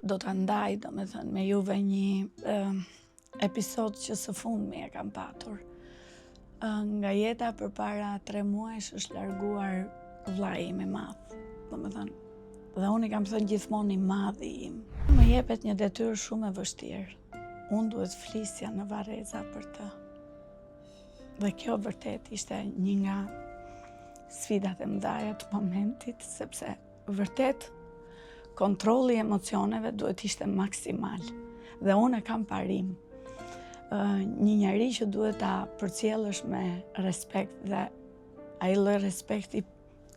do të ndaj, do me thënë, me juve një episod që së fundmi e kam patur. Nga jeta për para 3 muajsh është larguar vllai im i madh, do me thënë, dhe unë i kam thënë gjithmonë i madhi im. Më jepet një detyrë shumë e vështirë. Unë duhet flisja në Vareza për të. Dhe kjo vërtet ishte një nga sfidat e mëdha të momentit, sepse vërtet kontrolli i emocioneve duhet ishte maksimal. Dhe unë e kam parim. Një njeri që duhet ta përcjellësh me respekt dhe ai lloj respekti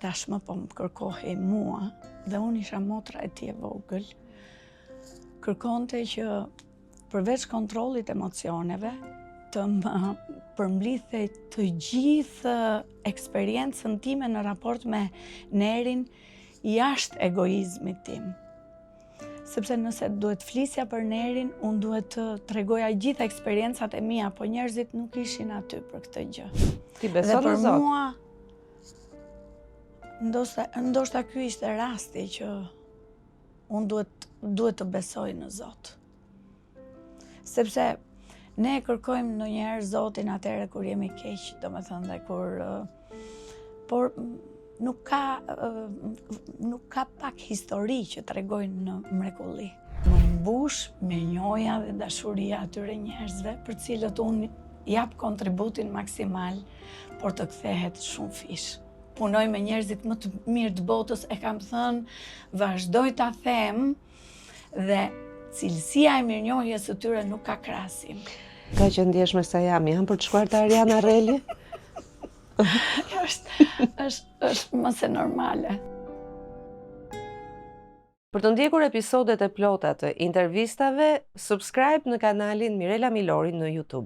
tashmë po më kërkohej mua dhe unë isha motra e tij e vogël. Kërkonte që përveç kontrollit emocioneve të më përmblidhej të gjithë eksperiencën time në raport me Nerin jashtë egoizmit tim. Sepse nëse duhet flisja për Nerin, unë duhet të tregoja gjithë eksperiencat e mia, po njerëzit nuk ishin aty për këtë gjë. Ti beson në Zot? Mua, ndoshta ky ishte rasti që unë duhet të besoj në Zot. Sepse ne kërkojmë ndonjëherë Zotin atëherë kur jemi keq, domethënë dhe kur por nuk ka pak histori që tregojnë në mrekulli. Më mbush me njoja dhe dashuria atyre njerëzve për cilët unë jap kontributin maksimal, por të kthehet shumë fish. Punoj me njerëzit më të mirë të botës, e kam thënë, vazhdoj ta them dhe cilësia e mirënjohjes së tyre nuk ka krahasim. Ka që ndjesh me sa jam për të shkuar te Ariana Reli? është mëse normale. Për të ndjekur episodet e plota të intervistave, subscribe në kanalin Mirela Milori në YouTube.